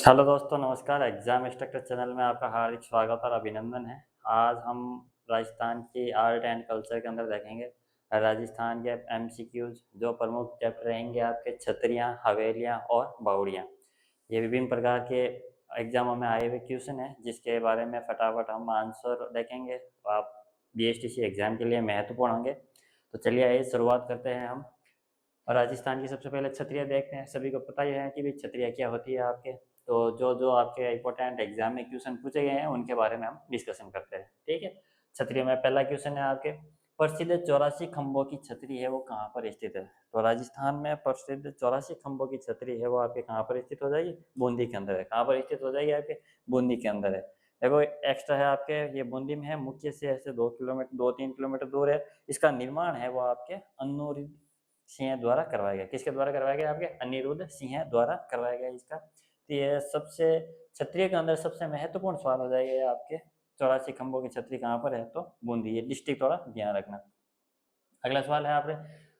Hello दोस्तों, नमस्कार। Exam instructor channel में आपका हार्दिक स्वागत और अभिनंदन है। आज हम राजस्थान की आर्ट एंड कल्चर के अंदर देखेंगे राजस्थान के एमसीक्यूज। जो प्रमुख चैप्टर रहेंगे आपके छतरियाँ, हवेलियाँ और बावड़ियाँ। ये विभिन्न प्रकार के एग्जामों में आए हुए क्वेश्चन हैं, जिसके बारे में फटाफट हम आंसर देखेंगे। तो आप बीएसटीसी एग्जाम के लिए महत्वपूर्ण होंगे। तो चलिए आइए शुरुआत करते हैं हम। और राजस्थान की सबसे पहले छतरियाँ देखते हैं। सभी को पता ही है कि भाई छतरियाँ क्या होती है आपके। तो जो जो आपके इम्पोर्टेंट एग्जाम में क्वेश्चन पूछे गए हैं उनके बारे में हम डिस्कशन करते हैं। ठीक है। छतरियों में पहला क्वेश्चन है आपके, प्रसिद्ध 84 खंभों की छतरी है वो कहाँ पर स्थित है। तो राजस्थान में प्रसिद्ध 84 खंभों की छतरी है वो आपके कहाँ पर स्थित हो जाएगी, बूंदी के अंदर है। कहाँ पर स्थित हो जाएगी आपके, बूंदी के अंदर है। देखो एक्स्ट्रा है आपके, ये बूंदी में है, मुख्य शहर से 2 किलोमीटर 2-3 किलोमीटर दूर है। इसका निर्माण है वो आपके अनिरुद्ध सिंह द्वारा करवाया गया। किसके द्वारा करवाया गया, आपके अनिरुद्ध सिंह द्वारा करवाया गया इसका। तो ये सबसे क्षत्रिय के अंदर सबसे महत्वपूर्ण सवाल हो जाएगा ये आपके, 84 खंभों की छतरी कहाँ पर है, तो बूंदी। ये डिस्ट्रिक्ट थोड़ा ध्यान रखना। अगला सवाल है आपने,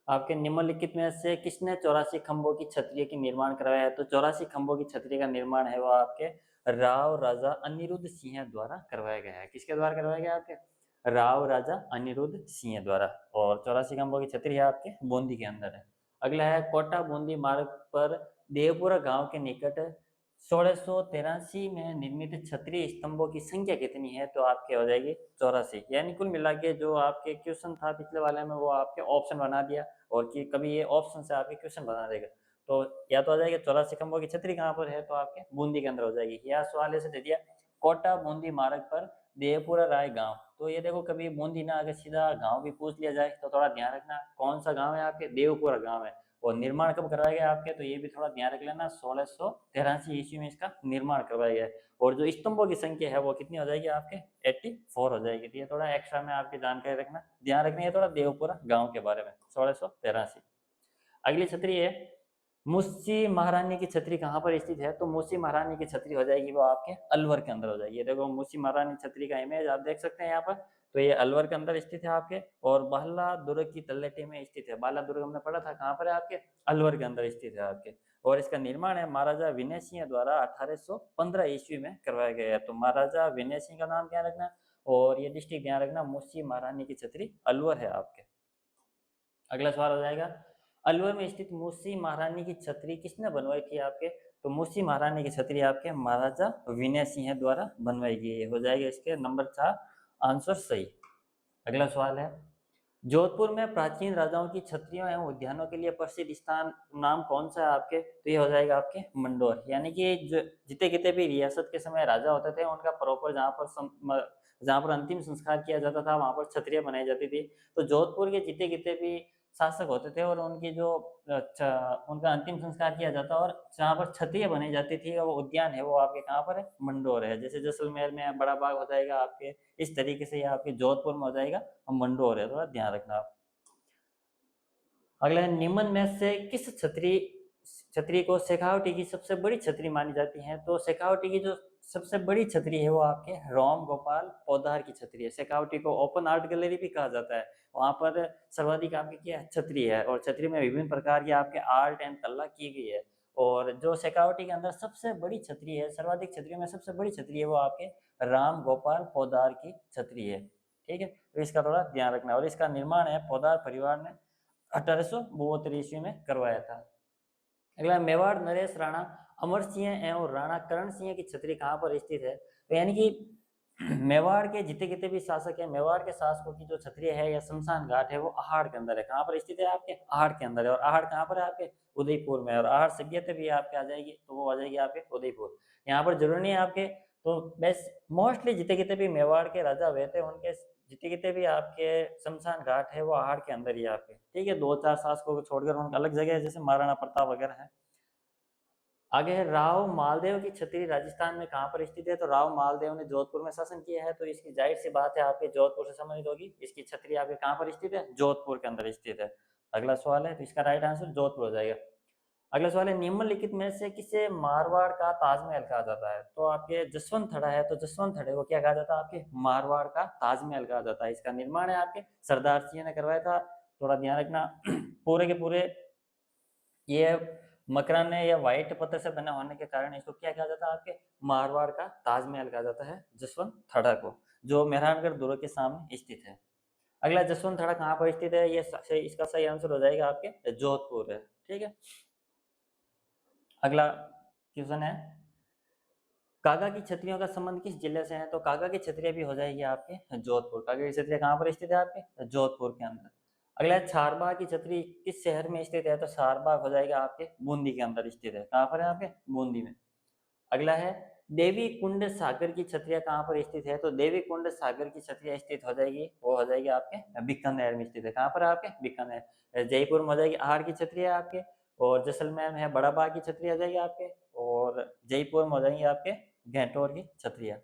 आपके निम्नलिखित में से किसने 84 खंभों की छतरी की निर्माण करवाया है। तो 84 खंभों की छतरी का निर्माण है वो आपके राव राजा अनिरुद्ध सिंह द्वारा करवाया गया है। किसके द्वारा करवाया गया, आपके राव राजा अनिरुद्ध सिंह द्वारा। और 84 खंभों की छतरी है आपके बूंदी के अंदर है। अगला है, कोटा बूंदी मार्ग पर देवपुरा गांव के निकट 1683 में निर्मित क्षत्रिय स्तंभों की संख्या कितनी है। तो आपके हो जाएगी 84। यानी कुल मिला के जो आपके क्वेश्चन था पिछले वाले में वो आपके ऑप्शन बना दिया, और कि कभी ये ऑप्शन से आपके क्वेश्चन बना देगा। तो या तो आ जाएगा 84 खंभों की छतरी कहाँ पर है, तो आपके बूंदी के अंदर हो जाएगी। या सवाल ऐसे दे दिया, कोटा बूंदी मार्ग पर देवपुरा राय गांव। तो ये देखो कभी बूंदी ना अगर सीधा गांव भी पूछ लिया जाए तो थोड़ा ध्यान रखना कौन सा गांव है, आपके देवपुरा गांव है। और निर्माण कब करवाया गया आपके, तो ये भी थोड़ा ध्यान रख लेना, 1683 ईस्वी में इसका निर्माण करवाया गया है। और जो स्तंभों की संख्या है वो कितनी हो जाएगी आपके, 84 हो जाएगी। तो ये थोड़ा एक्स्ट्रा में आपकी जानकारी रखना, ध्यान रखना है थोड़ा देवपुरा गांव के बारे में, 1683। अगली छतरी है, मुस्सी महारानी की छतरी कहाँ पर स्थित है। तो मुस्सी महारानी की छतरी हो जाएगी वो आपके अलवर के अंदर हो जाएगी। ये देखो मुस्सी महारानी छतरी का इमेज आप देख सकते हैं यहाँ पर। तो ये अलवर के अंदर स्थित है आपके, और बाला दुर्ग की तलहटी में स्थित है। बाला दुर्ग हमने पढ़ा था कहाँ पर है, आपके अलवर के अंदर स्थित है आपके। और इसका निर्माण है महाराजा विनय सिंह द्वारा 1815 ईस्वी में करवाया गया है। तो महाराजा विनय सिंह का नाम ध्यान रखना, और ये डिस्ट्रिक्ट ध्यान रखना, मुस्सी महारानी की छतरी अलवर है आपके। अगला सवाल हो जाएगा, अलवर में स्थित मूसी महारानी की छतरी किसने बनवाई थी आपके। तो मूसी महारानी की छतरी आपके महाराजा विनय सिंह द्वारा बनवाई गई हो जाएगा इसके नंबर 4 आंसर सही। अगला सवाल है, जोधपुर में प्राचीन राजाओं की छतरियों एवं उद्यानों के लिए प्रसिद्ध स्थान नाम कौन सा है आपके। तो ये हो जाएगा आपके मंडोर। यानी कि जो जितने कितने भी रियासत के समय राजा होते थे उनका प्रॉपर जहाँ पर अंतिम संस्कार किया जाता था वहां पर छतरियां बनाई जाती थी। तो जोधपुर के जितने कितने भी शासक होते थे और उनकी जो उनका अंतिम संस्कार किया जाता और जहाँ पर छतरियां बनाई जाती थी वो उद्यान है वो आपके कहाँ पर है, मंडोर है। जैसे जैसलमेर में बड़ा बाग हो जाएगा आपके, इस तरीके से ये आपके जोधपुर में हो जाएगा मंडोर है, थोड़ा ध्यान रखना आप। अगला है, निम्न में से किस छतरी छतरी को शेखावटी की सबसे बड़ी छतरी मानी जाती है। तो शेखावटी की जो सबसे बड़ी छतरी है वो आपके राम गोपाल पौधार की छतरी है। शेखावटी को ओपन आर्ट गैलरी भी कहा जाता है। वहां पर सर्वाधिक आपकी क्या है, छतरी है, और छतरी में विभिन्न प्रकार की आपके आर्ट एंड कला की गई है। और जो शेखावटी के अंदर सबसे बड़ी छतरी है, सर्वाधिक छतरियों में सबसे बड़ी छतरी है वो आपके राम गोपाल पौधार की छतरी है। ठीक है, तो इसका थोड़ा ध्यान रखना। और इसका निर्माण है पौधार परिवार ने 1872 ईस्वी में करवाया था। अगला, मेवाड़ नरेश राणा अमर सिंह एवं राणा करण सिंह की छतरी कहाँ पर स्थित है। तो यानी कि मेवाड़ के जितने कितने भी शासक है, मेवाड़ के शासकों की जो छतरी है या शमशान घाट है वो आहड़ के अंदर है। कहाँ पर स्थित है, आपके आहड़ के अंदर है। और आहड़ कहाँ पर है, आपके उदयपुर में। और आहड़ सभ्यता भी आपके आ जाएगी, तो वो आ जाएगी आपके उदयपुर। यहाँ पर जरूरी नहीं है आपके, तो बस मोस्टली जितने कितने भी मेवाड़ के राजा हुए थे उनके जितने कितने भी आपके शमशान घाट है वो आहड़ के अंदर ही आपके। ठीक है, 2-4 शासकों को छोड़कर उनका अलग जगह है, जैसे महाराणा प्रताप वगैरह है। आगे है, राव मालदेव की छतरी राजस्थान में कहाँ पर स्थित है। तो राव मालदेव ने जोधपुर में शासन किया है, तो इसकी जाहिर सी बात है आपके जोधपुर से संबंधित होगी। इसकी छतरी आपके कहाँ पर स्थित है, जोधपुर के अंदर स्थित है। अगला सवाल है, तो इसका राइट आंसर जोधपुर हो जाएगा। अगला सवाल है, निम्नलिखित में से किसे मारवाड़ का ताजमहल कहा जाता है। तो आपके जसवंत थड़ा है, तो जसवंत थड़े को क्या कहा जाता है, आपके मारवाड़ का ताजमहल कहा जाता है। इसका निर्माण है आपके सरदार सिंह ने करवाया था। थोड़ा ध्यान रखना पूरे के पूरे ये मकराने या व्हाइट पत्थर से बना होने के कारण इसको क्या कहा जाता है, आपके मारवाड़ का ताजमहल कहा जाता है जसवंत थड़ा को, जो मेहरानगढ़ दुर्ग के सामने स्थित है। अगला जसवंत थड़ा कहाँ पर स्थित है, ये इसका सही आंसर हो जाएगा आपके जोधपुर है। ठीक है, अगला क्वेश्चन है, कागा की छतरियों का संबंध किस जिले से है, तो कागा की छतरियां भी हो जाएगी आपके जोधपुर। कागा की छतरियां कहाँ पर स्थित है, आपके जोधपुर के अंदर। अगला है, छारबाग की छतरी किस शहर में स्थित है, तो छारबाग हो जाएगा आपके बूंदी के अंदर स्थित है। कहाँ पर है, आपके बूंदी में। अगला है, देवी कुंड सागर की छतरियां कहाँ पर स्थित है, तो देवी कुंड सागर की छतरियां स्थित हो जाएगी, वो हो जाएगी आपके बीकानेर में स्थित है। कहाँ पर है, आपके बीकानेर। जयपुर में हो जाएगी आहड़ की छतरियां आपके, और जैसलमेर में है बड़ा बाग की छतरी आ जाएगी आपके, और जयपुर में हो जाएंगे आपके घेंटोर की छतरियां।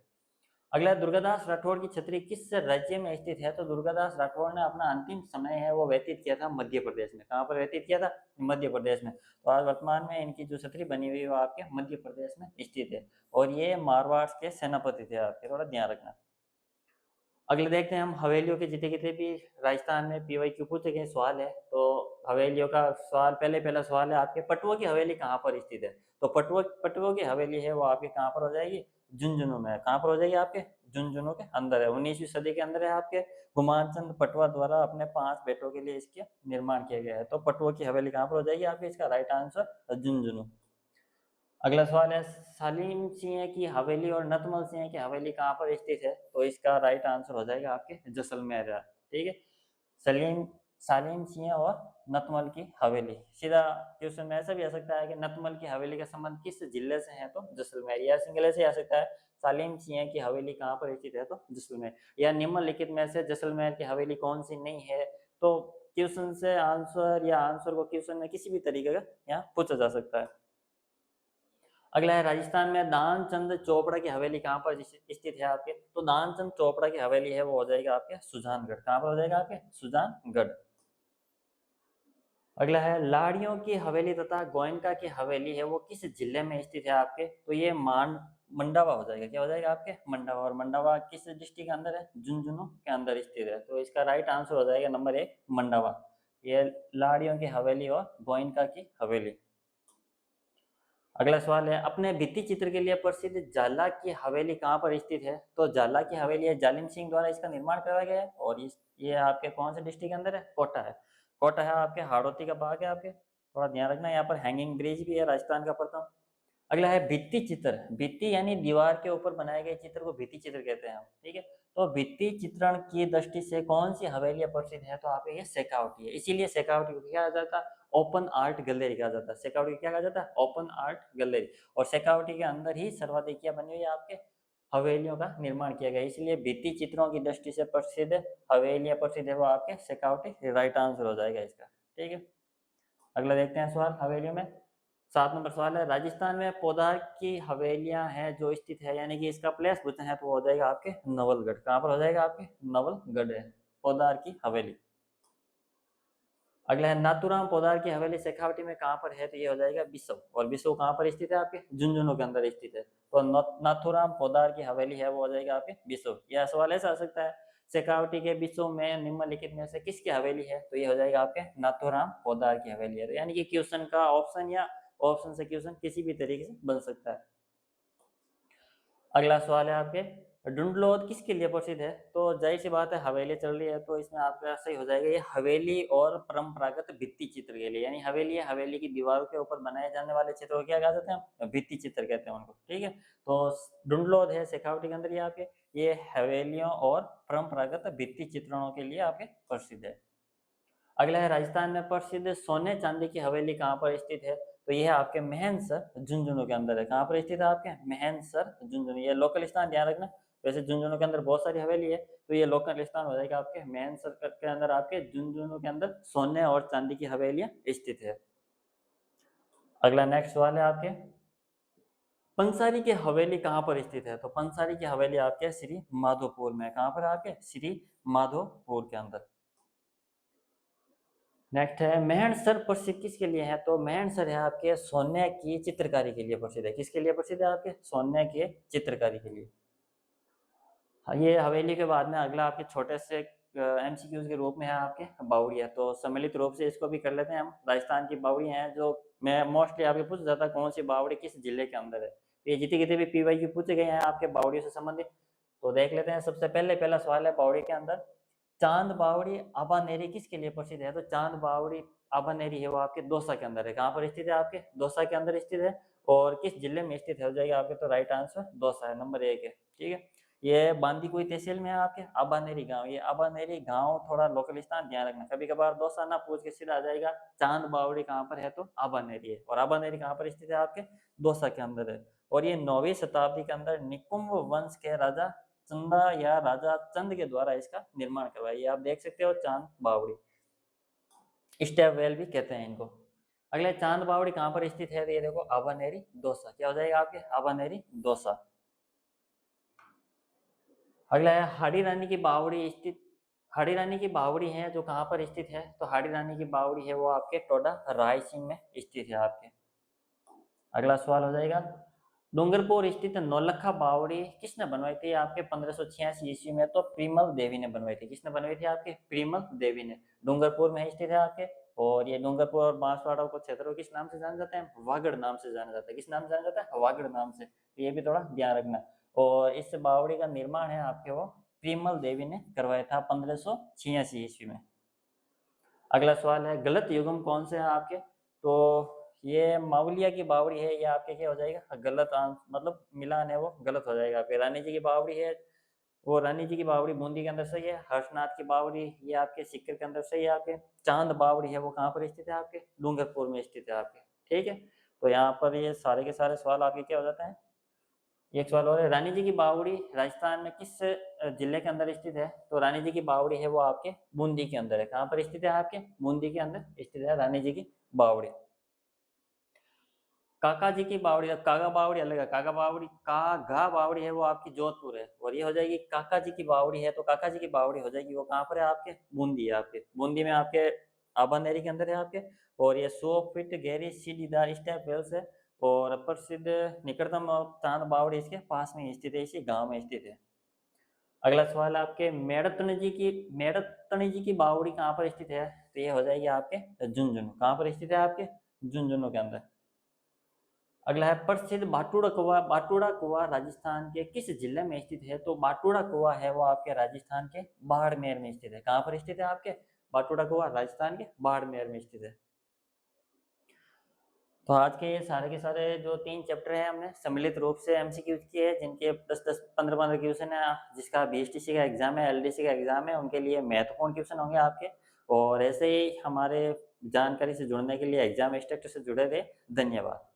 अगला, दुर्गादास राठौड़ की छतरी किस राज्य में स्थित है, तो दुर्गादास राठौड़ ने अपना अंतिम समय है वो व्यतीत किया था मध्य प्रदेश में। कहाँ पर व्यतीत किया था, मध्य प्रदेश में। तो आज वर्तमान में इनकी जो छतरी बनी हुई है वो आपके मध्य प्रदेश में स्थित है, और ये मारवाड़ के सेनापति थे आपके, थोड़ा ध्यान रखना। अगले देखते हैं हम हवेलियों के जितने कितने भी राजस्थान में पीवाईक्यू पूछे गए सवाल है, तो हवेलियों का सवाल, पहला सवाल है आपके, पटुआ की हवेली कहाँ पर स्थित है, तो पटुआ की हवेली है वो आपके कहाँ पर हो जाएगी, झुंझुनू में। कहाँ पर हो जाएगी, आपके झुंझुनू के अंदर है। 19वीं सदी के अंदर है आपके, गुमानचंद पटुआ द्वारा अपने 5 बेटों के लिए इसके निर्माण किया गया है। तो पटुआ की हवेली कहाँ पर हो जाएगी आपके, इसका राइट आंसर झुंझुनू। अगला सवाल है, सलीम सिंह की हवेली और नतमल सिंह की हवेली कहाँ पर स्थित है, तो इसका राइट आंसर हो जाएगा आपके जैसलमेर। ठीक है, सलीम सालिम सिंह और नतमल की हवेली। सीधा क्वेश्चन में ऐसा भी आ सकता है कि नतमल की हवेली का संबंध किस जिले से है, तो जैसलमेर। या सिंगल से आ सकता है, सालिम सिंह की हवेली कहाँ पर स्थित है, तो जैसलमेर। या निम्नलिखित में से जैसलमेर की हवेली कौन सी नहीं है, तो क्वेश्चन से आंसर या आंसर को क्वेश्चन में किसी भी तरीके का यहाँ पूछा जा सकता है। अगला है, राजस्थान में दानचंद चोपड़ा की हवेली कहाँ पर स्थित है आपके, तो दानचंद चोपड़ा की हवेली है वो हो जाएगा आपके सुजानगढ़। कहाँ पर हो जाएगा, आपके सुजानगढ़। अगला है, लाड़ियों की हवेली तथा गोयनका की हवेली है वो किस जिले में स्थित है आपके, तो ये मंडावा हो जाएगा। क्या हो जाएगा, आपके मंडावा। और मंडावा किस डिस्ट्रिक्ट के अंदर है, झुंझुनू के अंदर स्थित है। तो इसका राइट आंसर हो जाएगा नंबर 1 मंडावा। ये लाड़ियों की हवेली और गोयनका की हवेली। अगला सवाल है, अपने भित्ति चित्र के लिए प्रसिद्ध जाला की हवेली कहाँ पर स्थित है, तो जाला की हवेली है जालिम सिंह द्वारा इसका निर्माण कराया गया है, और ये आपके कौन से डिस्ट्रिक्ट के अंदर है, कोटा है। कोटा है आपके, हाड़ौती का बाग है आपके, थोड़ा ध्यान रखना। यहाँ पर हैंगिंग ब्रिज भी है राजस्थान का प्रथम। अगला है, भित्ति चित्र। भित्ति यानी दीवार के ऊपर बनाए गए चित्र को भित्ति चित्र कहते हैं हम। ठीक है, तो भित्ति चित्रण की दृष्टि से कौन सी हवेलियां प्रसिद्ध है, तो आपके ये शेखावटी है। इसीलिए शेखावटी को क्या कहा जाता है, ओपन आर्ट गैलरी कहा जाता है। शेखावटी क्या कहा जाता है, ओपन आर्ट गैलरी। और शेखावटी के अंदर ही सर्वाधिक क्या बनी हुई है, आपके हवेलियों का निर्माण किया गया, इसलिए भित्ति चित्रों की दृष्टि से प्रसिद्ध हवेलियां प्रसिद्ध है वो आपके शेखावटी, राइट आंसर हो जाएगा इसका। ठीक है, अगला देखते हैं सवाल हवेलियों में। 7 नंबर सवाल है, राजस्थान में पौधार की हवेलियां हैं जो स्थित है, यानी कि इसका प्लेस पूछना है, तो वो हो जाएगा आपके नवलगढ़। कहाँ पर हो जाएगा, आपके नवलगढ़ है पौधार की हवेली। अगला है, नाथूराम पौधार की हवेली शेखावटी में कहाँ पर है, तो ये हो जाएगा बिसव। और बिसव कहाँ पर स्थित है, आपके झुंझुनू के अंदर स्थित है। तो नाथूराम पौधार की हवेली है वो हो जाएगा आपके बिसव। यह सवाल ऐसा आ सकता है, शेखावटी के बिसव में निम्नलिखित में से किसकी हवेली है, तो ये हो जाएगा आपके नाथूराम पौधार की हवेली है। तो यानी कि क्वेश्चन का ऑप्शन या ऑप्शन से क्वेश्चन किसी भी तरीके से बन सकता है। अगला सवाल है आपके, डुंडलोद किसके लिए प्रसिद्ध है, तो जाहिर सी बात है हवेली चल रही है, तो इसमें आपका सही हो जाएगा ये हवेली और परंपरागत भित्ति चित्र के लिए। यानी हवेली है, हवेली की दीवारों के ऊपर बनाए जाने वाले चित्र को क्या कहते हैं हम, भित्ति चित्र कहते हैं उनको। ठीक है, तो डुंडलोद है शेखावटी के अंदर, ये आपके ये हवेलियों और परंपरागत भित्ति चित्रणों के लिए आपके प्रसिद्ध है। अगला है, राजस्थान में प्रसिद्ध सोने चांदी की हवेली कहाँ पर स्थित है, तो यह है आपके महनसर झुंझुनू के अंदर है। कहाँ पर स्थित है, आपके महनसर झुंझुनू। ये लोकल स्थान ध्यान रखना, वैसे झुंझुनू के अंदर बहुत सारी हवेली है, तो ये लोकल स्थान हो जाएगा आपके महनसर के अंदर, आपके झुंझुनू के अंदर सोने और चांदी की हवेलियां स्थित है। अगला नेक्स्ट सवाल है आपके, पंसारी की हवेली कहाँ पर स्थित है, तो पंसारी की हवेली आपके श्री माधोपुर में। कहाँ पर आपके श्री माधोपुर के अंदर। नेक्स्ट है, मेहनसर प्रसिद्ध किसके लिए है, तो मेहनसर है आपके सोने की चित्रकारी के लिए प्रसिद्ध है। किसके लिए प्रसिद्ध है, आपके सोने के चित्रकारी के लिए। हाँ, ये हवेली के बाद में अगला आपके छोटे से एमसीक्यूज के रूप में है आपके बावड़िया। तो सम्मिलित रूप से इसको भी कर लेते हैं हम। राजस्थान की बावड़ियां हैं जो मैं मोस्टली आपके पूछ जाता कौन सी बावड़ी किस जिले के अंदर है। तो ये जितने कितने भी पीवाई पूछे गए हैं आपके बावड़ियों से संबंधित, तो देख लेते हैं। सबसे पहला सवाल है बावड़ी के अंदर, चांद बावड़ी आबानेरी किसके लिए प्रसिद्ध है? तो चांद बावड़ी आबानेरी है वो आपके दौसा के अंदर है। कहाँ पर स्थित है? आपके दौसा के अंदर स्थित है। और किस जिले में स्थित है हो जाएगा आपके? तो राइट आंसर दौसा है, नंबर 1 है। ठीक है, ये बांदीकुई तहसील में है आपके आबानेरी गांव। ये आबानेरी गांव थोड़ा लोकल स्थान ध्यान रखना, कभी कभार दौसा ना पूछ के सीधा आ जाएगा चांद बावड़ी कहाँ पर है, तो आबानेरी है। और आबानेरी कहाँ पर स्थित है? आपके दौसा के अंदर है। और ये 9वीं शताब्दी के अंदर निकुंभ वंश के राजा चंदा या राजा चंद के द्वारा इसका निर्माण करवाया। ये आप देख सकते हो चांद बावड़ी, स्टेप वेल भी कहते हैं इनको। अगले, चांद बावड़ी कहाँ पर स्थित है? ये देखो आबानेरी दौसा। क्या हो जाएगा आपके? आबानेरी दौसा। अगला है हाड़ी रानी की बावड़ी स्थित, हाड़ी रानी की बावड़ी है जो कहाँ पर स्थित है? तो हाड़ी रानी की बावड़ी है वो आपके टोडा रायसीन में स्थित है आपके। अगला सवाल हो जाएगा, डूंगरपुर स्थित नौलखा बावड़ी किसने बनवाई थी आपके 1586 ईस्वी में? तो प्रिमल देवी ने बनवाई थी। किसने बनवाई थी आपके? प्रिमल देवी ने। डूंगरपुर में स्थित है आपके। और ये डूंगरपुर और बांसवाड़ा को क्षेत्र किस नाम से जाना जाता है? वागड़ नाम से जाना जाता है। किस नाम से जाना जाता है? वागड़ नाम से। तो ये भी थोड़ा ध्यान रखना। और इस बावड़ी का निर्माण है आपके वो प्रिमल देवी ने करवाया था 1586 ईस्वी में। अगला सवाल है, गलत युग्म कौन से हैं आपके? तो ये मावलिया की बावड़ी है, ये आपके क्या हो जाएगा? गलत मतलब मिलान है वो गलत हो जाएगा आपके। रानी जी की बावड़ी है वो, रानी जी की बावड़ी बूंदी के अंदर सही है। हर्षनाथ की बावड़ी ये आपके सिक्कर के अंदर सही है आपके। चांद बावड़ी है वो कहाँ पर स्थित है आपके? डूंगरपुर में स्थित है आपके। ठीक है, तो यहाँ पर ये सारे के सारे सवाल आपके क्या हो जाते हैं? एक सवाल और है, रानी जी की बावड़ी राजस्थान में किस जिले के अंदर स्थित है? तो रानी जी की बावड़ी है वो आपके बूंदी के अंदर है। कहाँ पर स्थित है? आपके बूंदी के अंदर स्थित है रानी जी की बावड़ी। काका जी की बावड़ी, कागा बावड़ी अलग है। कागा बावड़ी, कागा बावड़ी है वो आपकी जोधपुर है। और ये हो जाएगी काका जी की बावड़ी है, तो काका जी की बावड़ी हो जाएगी वो कहाँ पर है? आपके बूंदी है आपके। बूंदी में आपके आबानेरी के अंदर है आपके। और ये 100 फीट गहरी सीढ़ीदार स्टेप वेल्स है। और प्रसिद्ध निकटतम चांद बावड़ी इसके पास में स्थित है, इसी गांव में स्थित है। अगला सवाल आपके, मेड़तनी जी की बावड़ी कहाँ पर स्थित है? तो ये हो जाएगी आपके झुंझुनू। कहाँ पर स्थित है? आपके झुंझुनू के अंदर। अगला है, प्रसिद्ध बाटूड़ा कुआ। बाटूड़ा कुआ राजस्थान के किस जिले में स्थित है? तो बाटूड़ा कुआ है वो आपके राजस्थान के बाड़मेर में स्थित है। कहाँ पर स्थित है आपके? बाटूड़ा कुआ राजस्थान के बाड़मेर में स्थित है। तो आज के ये सारे के सारे जो 3 चैप्टर हैं हमने सम्मिलित रूप से एमसीक्यूज किए हैं, जिनके 10-10, 15-15 क्वेश्चन है। जिसका बीएसटीसी का एग्जाम है, एलडीसी का एग्जाम है, उनके लिए महत्वपूर्ण क्वेश्चन होंगे आपके। और ऐसे ही हमारे जानकारी से जुड़ने के लिए एग्जाम इंस्ट्रक्टर से जुड़े रहे। धन्यवाद।